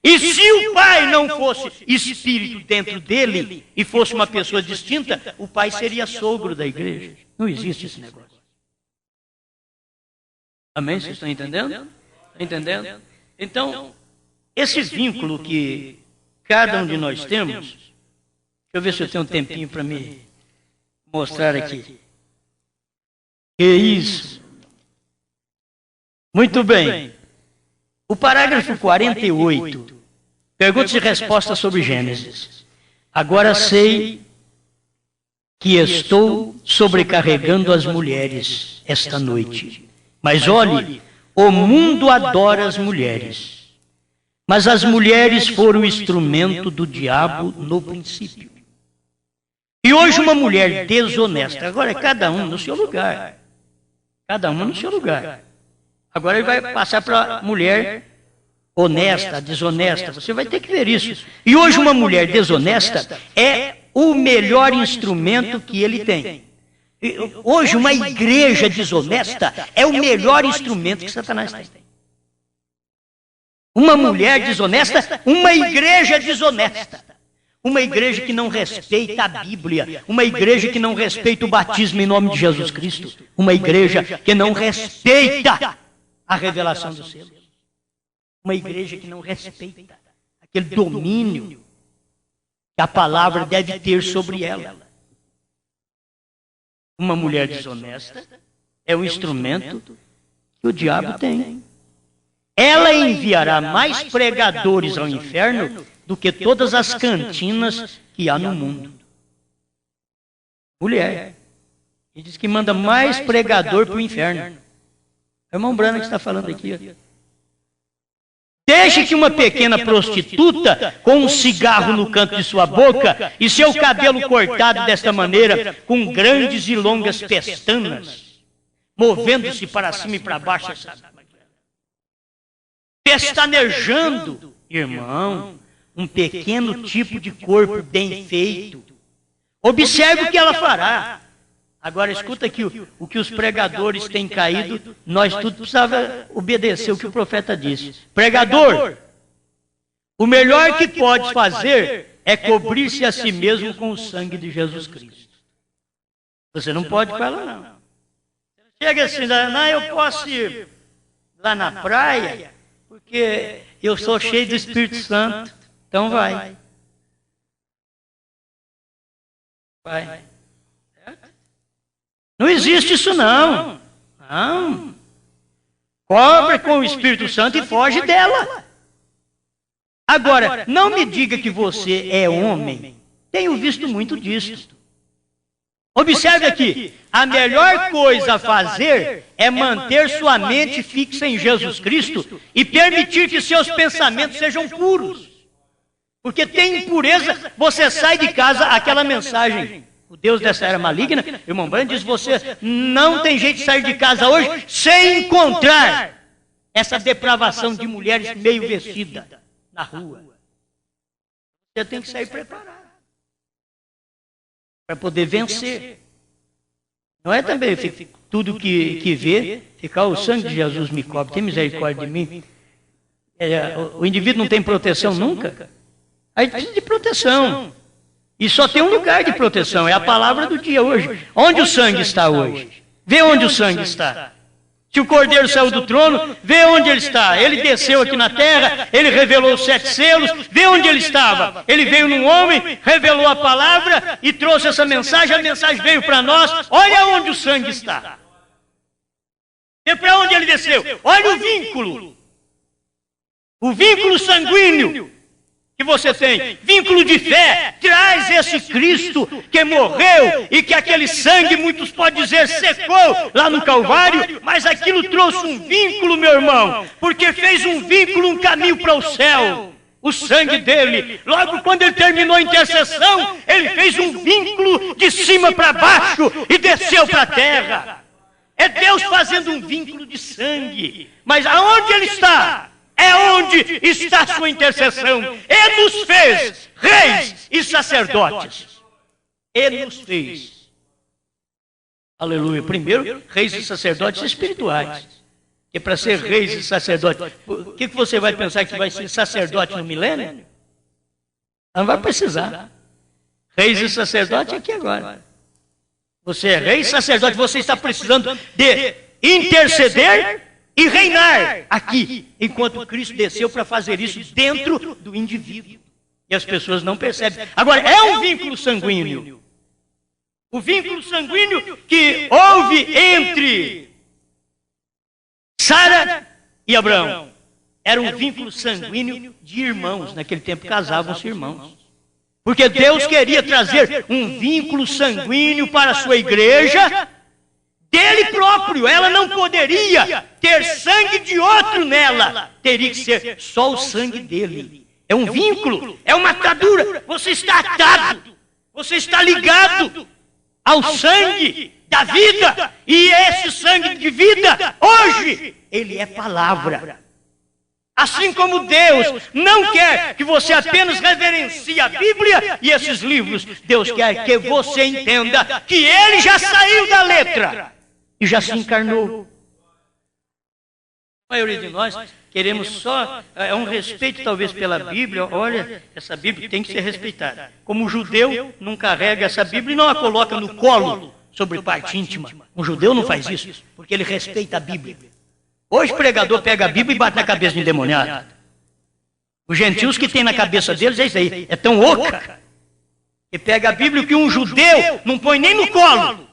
E se o pai não fosse espírito dentro dele e fosse uma pessoa distinta, o pai seria sogro da igreja. Não existe esse negócio. Amém? Vocês estão entendendo? Entendendo? Então, esse vínculo que cada um de nós temos, deixa eu ver se eu tenho um tempinho para me mostrar aqui. Que isso? Muito bem. O parágrafo 48, perguntas e respostas sobre Gênesis. Agora sei que estou sobrecarregando as mulheres esta noite. Mas olhe, o mundo adora as mulheres. Mas as mulheres foram o instrumento do diabo no princípio. E hoje uma mulher desonesta, agora é cada um no seu lugar. Cada uma no seu lugar. Agora ele vai passar para a mulher honesta, desonesta. Você vai ter que ver isso. E hoje uma mulher desonesta é o melhor instrumento que ele tem. Hoje uma igreja desonesta é o melhor instrumento que Satanás tem. Uma mulher desonesta, uma igreja desonesta. Uma igreja que não respeita a Bíblia. Uma igreja que não respeita o batismo em nome de Jesus Cristo. Uma igreja que não respeita a revelação dos céus. Uma igreja que não respeita aquele domínio que a palavra deve ter sobre ela. Uma mulher desonesta é o instrumento que o diabo tem. Ela enviará mais pregadores ao inferno do que todas as cantinas que há no mundo. Mulher. Ele diz que manda mais pregador para o inferno. É o irmão Brana que está falando aqui. Deixe que uma pequena prostituta, com um cigarro no canto de sua boca e seu cabelo cortado desta maneira, com grandes e longas pestanas, movendo-se para cima e para baixo, pestanejando, irmão, um pequeno tipo de corpo bem feito. Observe o que ela fará. Agora escuta aqui, o que os pregadores têm caído, nós tudo precisava obedecer o que o profeta disse. Pregador, o melhor que pode fazer é cobrir-se a si mesmo com o sangue de Jesus Cristo. Você não pode com ela, não. Chega assim, não, eu posso ir lá na praia, porque eu sou cheio do Espírito Santo. Então vai. Vai. Não existe isso, não. Não. Cobre com o Espírito Santo e foge dela. Agora, não me diga que você é homem. Tenho visto muito disso. Observe aqui. A melhor coisa a fazer é manter sua mente fixa em Jesus Cristo e permitir que seus pensamentos sejam puros. Porque tem impureza, você sai de casa, aquela mensagem. O Deus dessa era maligna, irmão Brand diz, você não tem jeito de sair de casa hoje sem encontrar essa depravação de mulheres meio vestidas na rua. Você tem que sair preparado para poder vencer. Não é também tudo que vê, ficar o sangue de Jesus me cobre, tem misericórdia de mim. O indivíduo não tem proteção nunca. Aí precisa de proteção. E só tem um lugar de proteção, é a palavra do dia hoje. Onde o sangue está hoje? Vê onde o sangue está. Se o Cordeiro saiu do trono, vê onde ele está. Ele desceu aqui na terra, ele revelou os 7 selos, vê onde ele estava. Ele veio num homem, revelou a palavra e trouxe essa mensagem. A mensagem veio para nós. Olha onde o sangue está. Vê para onde ele desceu. Olha o vínculo. O vínculo sanguíneo que você tem, vínculo de fé, traz esse Cristo que morreu e que aquele sangue, muitos podem dizer, secou lá no Calvário, mas aquilo trouxe um vínculo, meu irmão, porque fez um vínculo, um caminho para o céu. O sangue dele, logo quando ele terminou a intercessão, ele fez um vínculo de cima para baixo e desceu para a terra. É Deus fazendo um vínculo de sangue, mas aonde ele está? É onde está a sua intercessão. Ele nos fez reis e sacerdotes. Ele nos fez. Aleluia. Primeiro, reis e sacerdotes espirituais. Que para ser reis e sacerdotes, o que você vai pensar que vai ser sacerdote no milênio? Não vai precisar. Reis e sacerdotes aqui agora. Você é rei e sacerdote, você está precisando de interceder e reinar aqui, enquanto Cristo desceu para fazer isso dentro do indivíduo. E as pessoas não percebem. Agora, é um vínculo sanguíneo. O vínculo sanguíneo que houve entre Sara e Abraão. Era um vínculo sanguíneo de irmãos. Naquele tempo casavam-se irmãos. Porque Deus queria trazer um vínculo sanguíneo para a sua igreja, dele próprio. Ela não poderia ter sangue de outro nela. Teria que ser só o sangue dele. É um vínculo, é uma atadura. Você está atado, você está ligado ao sangue da vida. E esse sangue de vida, hoje, ele é palavra. Assim como Deus não quer que você apenas reverencie a Bíblia e esses livros, Deus quer que você entenda que ele já saiu da letra e já se encarnou. A maioria de nós queremos só um respeito talvez pela Bíblia. Olha, essa Bíblia tem que ser respeitada. Como o judeu não carrega essa Bíblia e não a coloca no colo sobre parte íntima. Um judeu não faz isso, porque ele respeita a Bíblia. Hoje o pregador pega a Bíblia e bate na cabeça do endemoniado. Os gentios que tem na cabeça deles é isso aí, é tão oca, que pega a Bíblia que um judeu não põe nem no colo,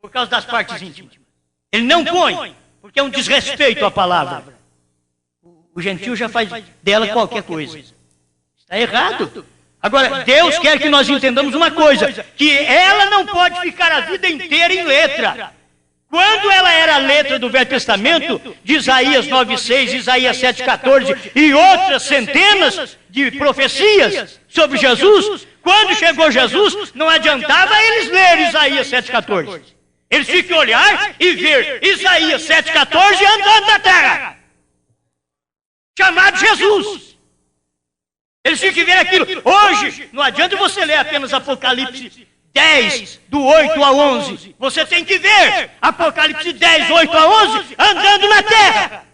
por causa das partes íntimas. Ele não põe, porque é um desrespeito à palavra. O gentio já faz dela qualquer coisa. Está errado. Agora, Deus quer que nós entendamos uma coisa, que ela não pode ficar a vida inteira em letra. Quando ela era a letra do Velho Testamento, de Isaías 9,6, Isaías 7,14 e outras centenas de profecias sobre Jesus, quando chegou Jesus, não adiantava eles lerem Isaías 7,14. Eles tinham que olhar e ver Isaías 7,14 andando na terra, chamado Jesus. Eles tinham que ver aquilo. Hoje, não adianta você ler apenas Apocalipse 10, do 8 a 11. Você tem que ver Apocalipse 10, 8 a 11, andando na terra.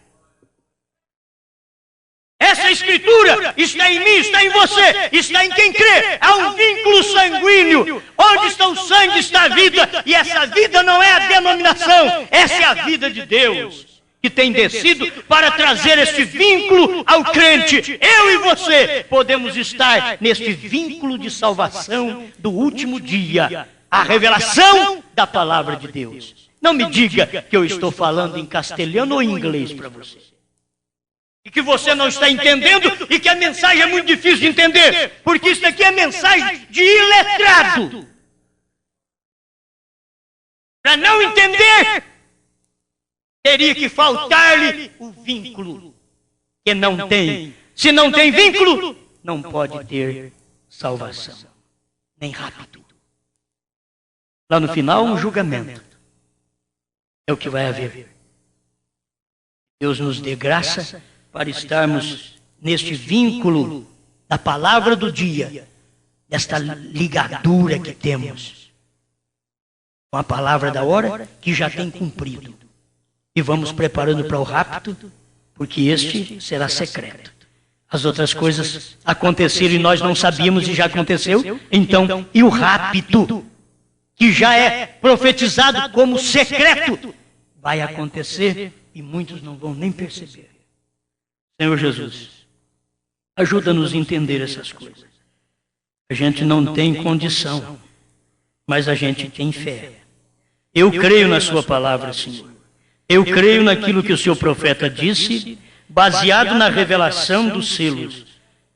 Essa escritura está em mim, está em você, está em quem crê. Há um vínculo sanguíneo. Onde está o sangue, está a vida. E essa vida não é a denominação, essa é a vida de Deus, que tem descido para trazer este vínculo ao crente. Eu e você podemos estar neste vínculo de salvação do último dia, a revelação da palavra de Deus. Não me diga que eu estou falando em castelhano ou em inglês para você, e que você não está entendendo, e que a mensagem é muito difícil de entender, porque isso aqui é mensagem de iletrado. Para não entender, teria que faltar-lhe o vínculo, que não tem. Se não tem vínculo, não pode ter salvação, nem rápido. Lá no final, um julgamento. É o que vai haver. Deus nos dê graça para estarmos neste vínculo da palavra do dia, desta ligadura que temos com a palavra da hora que já tem cumprido. E vamos preparando para o rapto, porque este será secreto. As outras coisas aconteceram e nós não sabíamos e já aconteceu. Então, e o rapto, que já é profetizado como secreto, vai acontecer e muitos não vão nem perceber. Senhor Jesus, ajuda-nos a entender essas coisas. A gente não tem condição, mas a gente tem fé. Eu creio na sua palavra, Senhor. Eu creio naquilo que o seu profeta disse, baseado na revelação dos selos,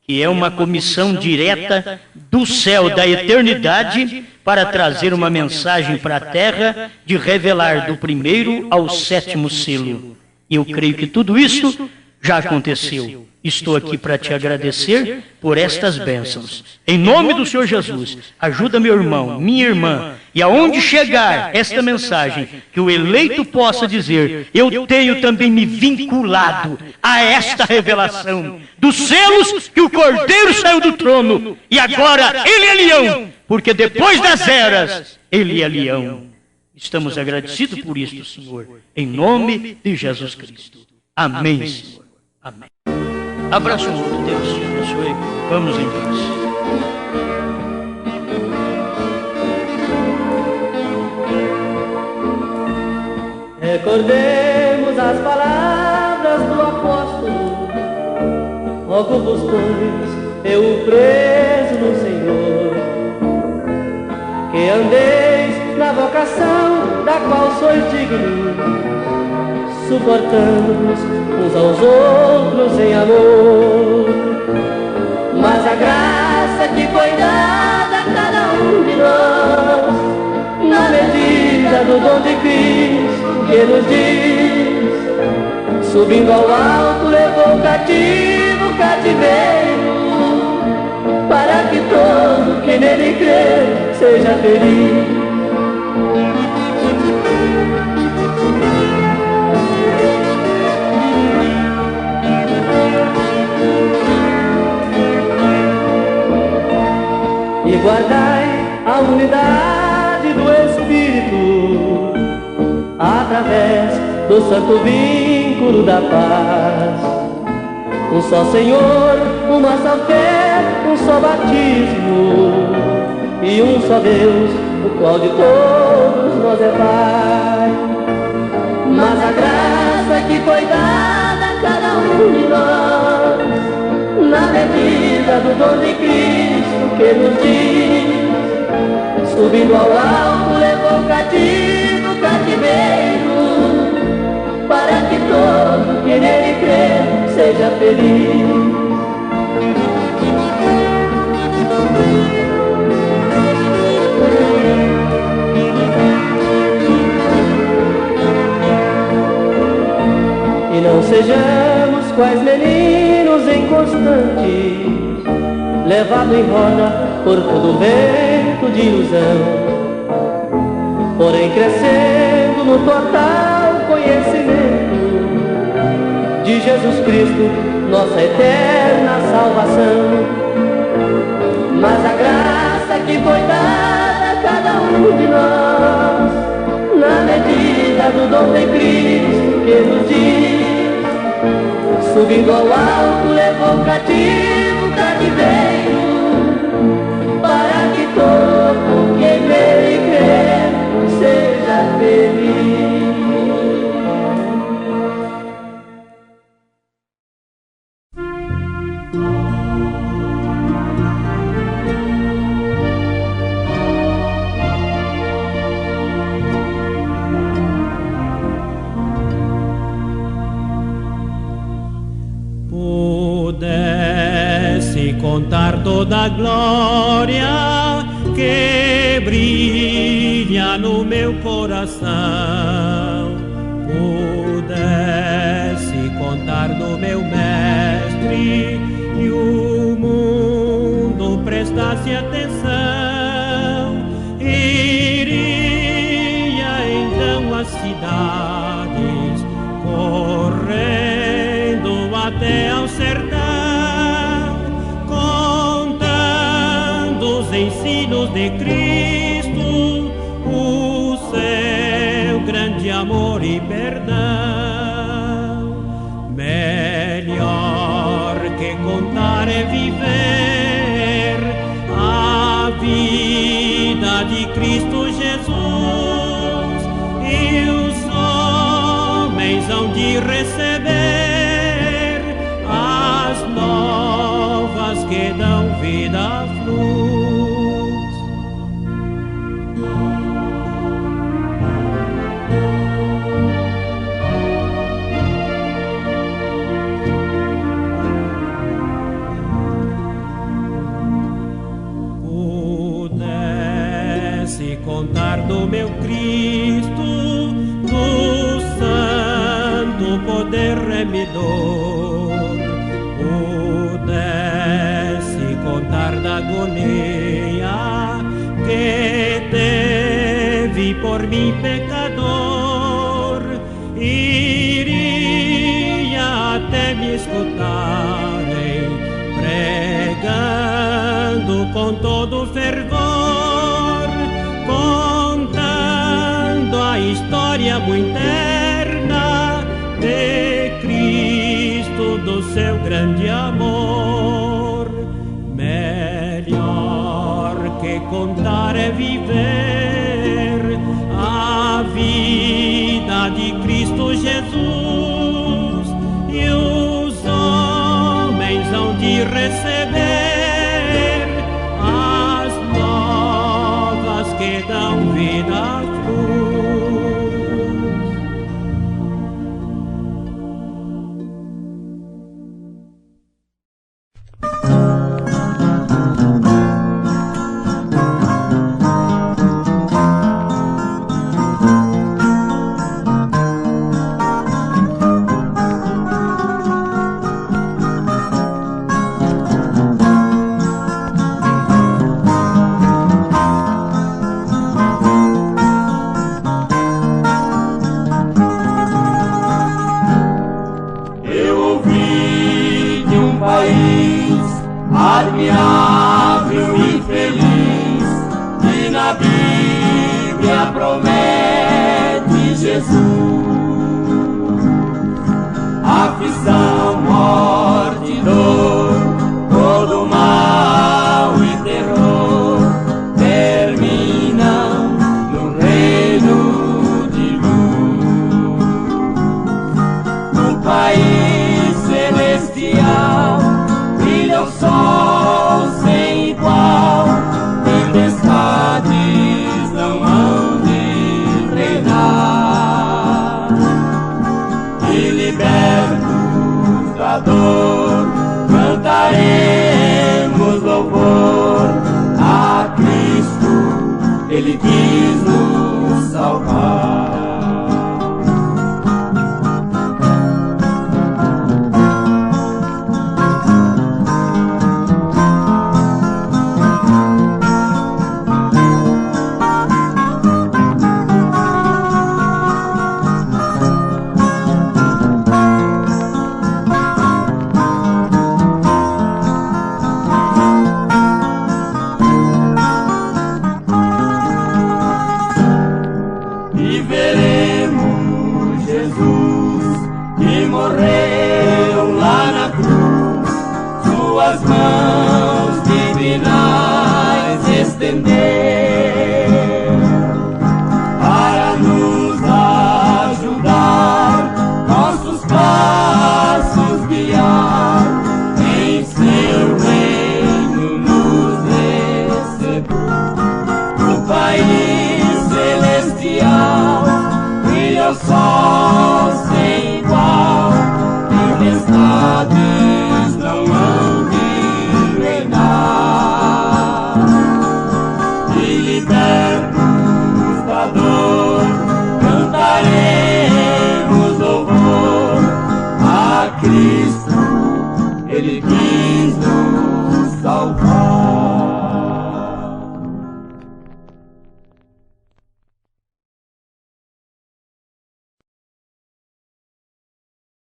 que é uma comissão direta do céu, da eternidade, para trazer uma mensagem para a terra de revelar do primeiro ao sétimo selo. E eu creio que tudo isso já aconteceu. Estou aqui para te agradecer por estas bênçãos. Em nome do Senhor Jesus, ajuda meu irmão, minha irmã, e aonde chegar esta mensagem, que o eleito possa dizer: eu tenho também me vinculado a esta revelação dos selos que o Cordeiro saiu do trono, e agora ele é leão, porque depois das eras, ele é leão. Estamos agradecidos por isto, Senhor, em nome de Jesus Cristo. Amém, Senhor. Amém. Abraço um outro, Deus te abençoe. Vamos em paz. Recordemos as palavras do apóstolo: rogo-vos, pois, eu preso no Senhor, que andeis na vocação da qual sois dignos, suportando-vos uns aos outros em amor. Mas a graça que foi dada a cada um de nós, na medida do dom de Cristo que nos diz, subindo ao alto levou cativo o cativeiro, para que todo que nele crê seja feliz. E guardai a unidade do Espírito, através do santo vínculo da paz. Um só Senhor, uma só fé, um só batismo, e um só Deus, o qual de todos nós é Pai. Mas a graça que foi dada a cada um de nós, na medida do dom de Cristo que nos diz, subindo ao alto levou cativo o cativeiro, para que todo que nele crê seja feliz. E não sejamos quais meninos inconstantes, levado em roda por todo vento de ilusão, porém crescendo no total conhecimento de Jesus Cristo, nossa eterna salvação. Mas a graça que foi dada a cada um de nós, na medida do dom de Cristo que nos diz, subindo ao alto levou cativo o cativeiro, para que todo que nele crê seja feliz. Contar toda a glória que brilha no meu coração, pudesse contar do meu mestre e o mundo prestasse atenção, iria então às cidades, correndo até ao sertão, ensinos de Cristo, o seu grande amor e perdão. Melhor que contar é viver a vida de Cristo Jesus, e os vida flux. Pudesse contar do meu Cristo, do santo poder remidor, pudesse contar da agonia que teve por mim pecador, iria até me escutarem pregando com todo fervor, contando a história muito interna de Cristo, do seu grande amor. Melhor que contar é viver a vida de Cristo Jesus, e os homens hão de receber as novas que dão vida à cruz. Admirável e feliz, que na Bíblia promete Jesus. Aflição, morte, dor, todo mal e terror terminam no reino de luz. No país celestial brilha o sol sem igual, tempestades não hão de reinar. E libertos da dor, cantaremos louvor a Cristo, Ele quis nos salvar. Morreu lá na cruz, suas mãos divinais estender para nos ajudar, nossos passos guiar, em seu reino nos receber. No país celestial brilha o sol sem igual, tempestades não hão de reinar. E libertos da dor, cantaremos louvor a Cristo,